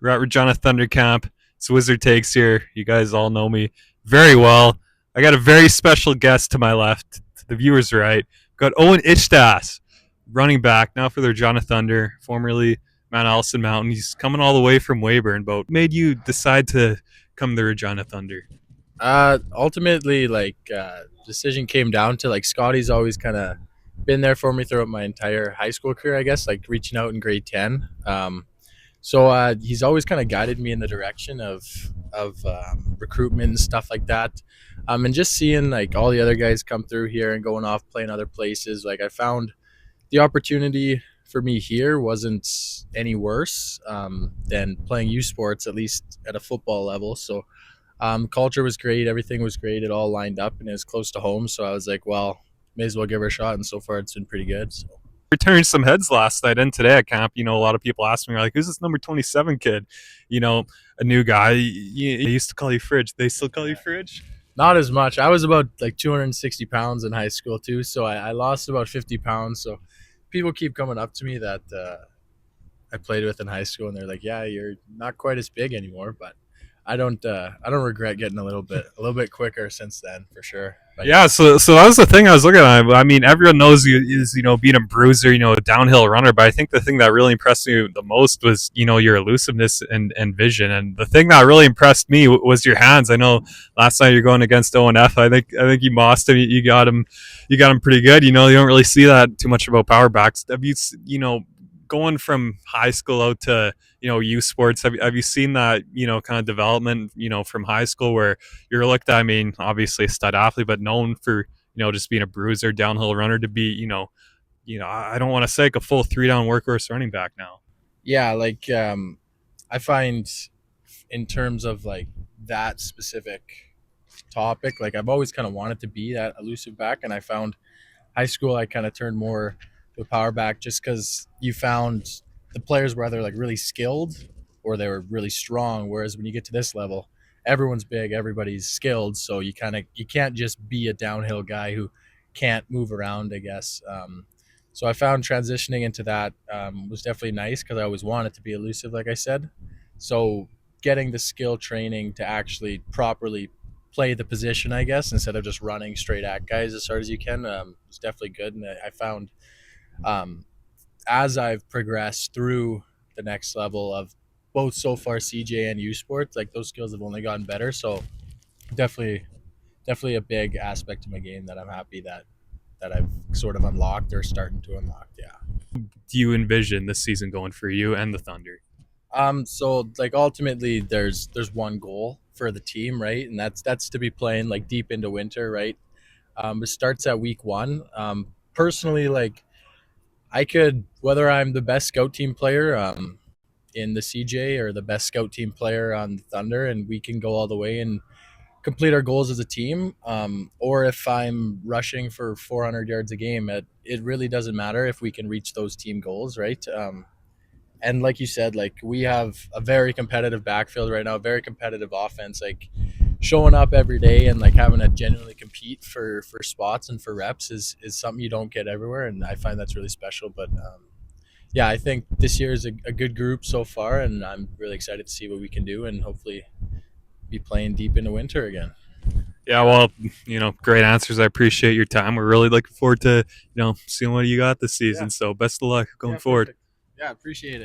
We're at Regina Thunder Camp. It's Wizard Takes here. You guys all know me very well. I got a very special guest to my left, to the viewers' right. Got Owen Istace, running back now for the Regina Thunder, formerly Mount Allison Mountain. He's coming all the way from Weyburn. But what made you decide to come to the Regina Thunder? Ultimately, decision came down to Scotty's always kind of been there for me throughout my entire high school career, I guess, like reaching out in grade 10. So he's always kind of guided me in the direction of recruitment and stuff like that. And just seeing like all the other guys come through here and going off playing other places, like I found the opportunity for me here wasn't any worse than playing U Sports, at least at a football level. So culture was great. Everything was great. It all lined up and it was close to home. So I was like, well, may as well give her a shot. And so far, it's been pretty good. So. Returned some heads last night and today at camp. A lot of people ask me, like, who's this number 27 kid? A new guy. They used to call you Fridge. They still call you Fridge? Not as much. I was about like 260 pounds in high school, too. So I lost about 50 pounds. So people keep coming up to me that I played with in high school, and they're like, yeah, you're not quite as big anymore. But I don't regret getting a little bit quicker since then, for sure. But Yeah, so that was the thing I was looking at. I mean, everyone knows you is being a bruiser, a downhill runner. But I think the thing that really impressed me the most was your elusiveness and vision. And the thing that really impressed me was your hands. I know last night you're going against Owen F. I think you bossed him. You got him pretty good. You don't really see that too much about power backs. Have going from high school out to U Sports, have you seen that kind of development from high school where you're looked at, I mean, obviously a stud athlete, but known for just being a bruiser, downhill runner, to be I don't want to say like a full 3 down workhorse running back now. yeah, I find in terms of like that specific topic, like I've always kind of wanted to be that elusive back, and I found high school I kind of turned more to a power back just because you found the players were either like really skilled or they were really strong. Whereas when you get to this level, everyone's big, everybody's skilled, so you can't just be a downhill guy who can't move around, I guess. So I found transitioning into that was definitely nice because I always wanted to be elusive, like I said. So getting the skill training to actually properly play the position, I guess, instead of just running straight at guys as hard as you can, was definitely good. And I found um, as I've progressed through the next level of both so far CJ and U Sports, like those skills have only gotten better. So definitely, definitely a big aspect of my game that I'm happy that I've sort of unlocked or starting to unlock. Yeah. Do you envision this season going for you and the Thunder? So like ultimately there's one goal for the team, right? And that's to be playing like deep into winter, right? It starts at week 1. Personally, like I could, whether I'm the best scout team player in the CJ or the best scout team player on the Thunder, and we can go all the way and complete our goals as a team, or if I'm rushing for 400 yards a game, it really doesn't matter if we can reach those team goals, right? And like you said, like we have a very competitive backfield right now, very competitive offense. Like showing up every day and like having to genuinely compete for spots and for reps is something you don't get everywhere, and I find that's really special. But yeah, I think this year is a good group so far, and I'm really excited to see what we can do and hopefully be playing deep into winter again. Yeah, well, great answers. I appreciate your time. We're really looking forward to seeing what you got this Yeah. season. So best of luck going Yeah. forward. Perfect. Yeah. Appreciate it.